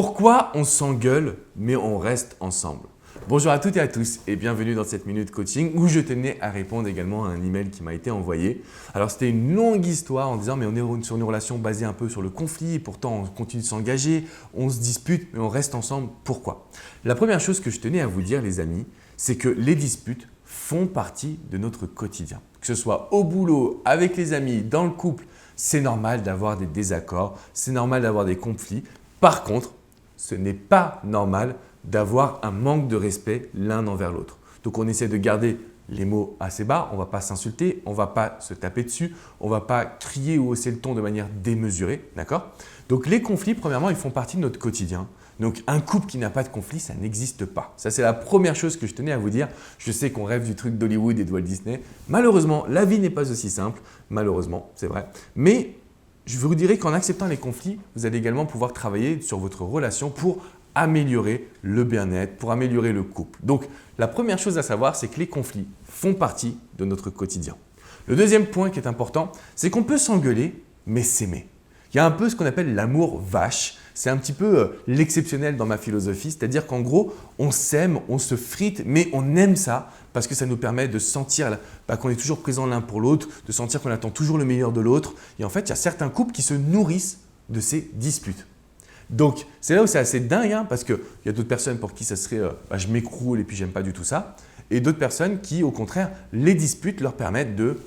Pourquoi on s'engueule mais on reste ensemble? Bonjour à toutes et à tous et bienvenue dans cette minute coaching où je tenais à répondre également à un email qui m'a été envoyé. Alors c'était une longue histoire en disant mais on est sur une relation basée un peu sur le conflit et pourtant on continue de s'engager, on se dispute mais on reste ensemble. Pourquoi? La première chose que je tenais à vous dire les amis, c'est que les disputes font partie de notre quotidien. Que ce soit au boulot, avec les amis, dans le couple, c'est normal d'avoir des désaccords, c'est normal d'avoir des conflits. Par contre, ce n'est pas normal d'avoir un manque de respect l'un envers l'autre. Donc on essaie de garder les mots assez bas, on ne va pas s'insulter, on ne va pas se taper dessus, on ne va pas crier ou hausser le ton de manière démesurée, d'accord? Donc les conflits, premièrement, ils font partie de notre quotidien. Donc un couple qui n'a pas de conflit, ça n'existe pas. Ça, c'est la première chose que je tenais à vous dire. Je sais qu'on rêve du truc d'Hollywood et de Walt Disney. Malheureusement, la vie n'est pas aussi simple. Malheureusement, c'est vrai. Mais je vous dirais qu'en acceptant les conflits, vous allez également pouvoir travailler sur votre relation pour améliorer le bien-être, pour améliorer le couple. Donc, la première chose à savoir, c'est que les conflits font partie de notre quotidien. Le deuxième point qui est important, c'est qu'on peut s'engueuler, mais s'aimer. Il y a un peu ce qu'on appelle l'amour vache. C'est un petit peu l'exceptionnel dans ma philosophie, c'est-à-dire qu'en gros, on s'aime, on se frite, mais on aime ça parce que ça nous permet de sentir qu'on est toujours présent l'un pour l'autre, de sentir qu'on attend toujours le meilleur de l'autre. Et en fait, il y a certains couples qui se nourrissent de ces disputes. Donc, c'est là où c'est assez dingue parce qu'il y a d'autres personnes pour qui ça serait je m'écroule et puis j'aime pas du tout ça. Et d'autres personnes qui, au contraire, les disputes leur permettent de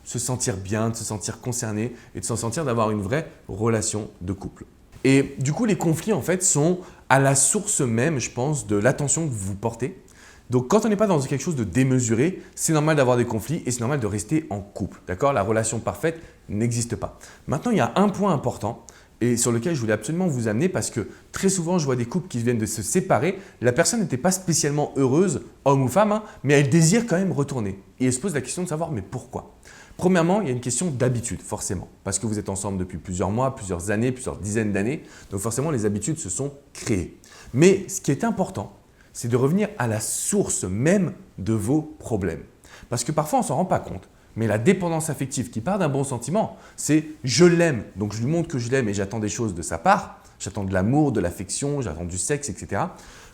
se sentir bien, de se sentir concerné et de s'en sentir d'avoir une vraie relation de couple. Et du coup, les conflits en fait sont à la source même, je pense, de l'attention que vous portez. Donc, quand on n'est pas dans quelque chose de démesuré, c'est normal d'avoir des conflits et c'est normal de rester en couple. D'accord? La relation parfaite n'existe pas. Maintenant, il y a un point important et sur lequel je voulais absolument vous amener parce que très souvent, je vois des couples qui viennent de se séparer. La personne n'était pas spécialement heureuse, homme ou femme, mais elle désire quand même retourner. Et elle se pose la question de savoir mais pourquoi? Premièrement, il y a une question d'habitude, forcément, parce que vous êtes ensemble depuis plusieurs mois, plusieurs années, plusieurs dizaines d'années. Donc forcément, les habitudes se sont créées. Mais ce qui est important, c'est de revenir à la source même de vos problèmes. Parce que parfois, on ne s'en rend pas compte. Mais la dépendance affective qui part d'un bon sentiment, c'est « je l'aime ». Donc, je lui montre que je l'aime et j'attends des choses de sa part. J'attends de l'amour, de l'affection, j'attends du sexe, etc.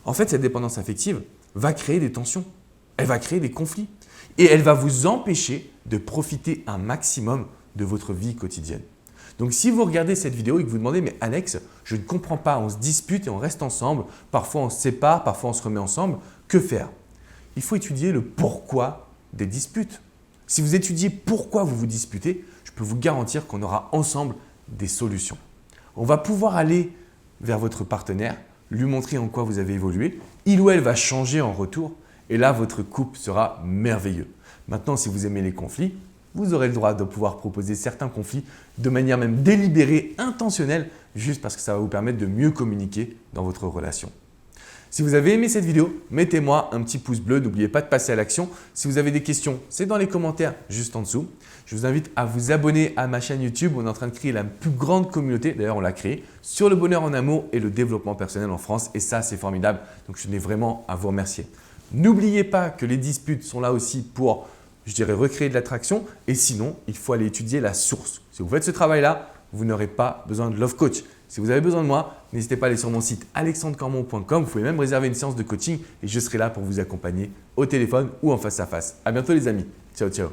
En fait, cette dépendance affective va créer des tensions. Elle va créer des conflits. Et elle va vous empêcher de profiter un maximum de votre vie quotidienne. Donc, si vous regardez cette vidéo et que vous demandez « mais Alex, je ne comprends pas, on se dispute et on reste ensemble. Parfois, on se sépare, parfois, on se remet ensemble. Que faire ?» Il faut étudier le pourquoi des disputes. Si vous étudiez pourquoi vous vous disputez, je peux vous garantir qu'on aura ensemble des solutions. On va pouvoir aller vers votre partenaire, lui montrer en quoi vous avez évolué. Il ou elle va changer en retour et là, votre couple sera merveilleux. Maintenant, si vous aimez les conflits, vous aurez le droit de pouvoir proposer certains conflits de manière même délibérée, intentionnelle, juste parce que ça va vous permettre de mieux communiquer dans votre relation. Si vous avez aimé cette vidéo, mettez-moi un petit pouce bleu. N'oubliez pas de passer à l'action. Si vous avez des questions, c'est dans les commentaires juste en dessous. Je vous invite à vous abonner à ma chaîne YouTube. On est en train de créer la plus grande communauté, d'ailleurs on l'a créée, sur le bonheur en amour et le développement personnel en France. Et ça, c'est formidable. Donc, je tenais vraiment à vous remercier. N'oubliez pas que les disputes sont là aussi pour, je dirais, recréer de l'attraction. Et sinon, il faut aller étudier la source. Si vous faites ce travail-là, vous n'aurez pas besoin de Love Coach. Si vous avez besoin de moi, n'hésitez pas à aller sur mon site alexandrecormon.com. Vous pouvez même réserver une séance de coaching et je serai là pour vous accompagner au téléphone ou en face à face. À bientôt les amis. Ciao, ciao.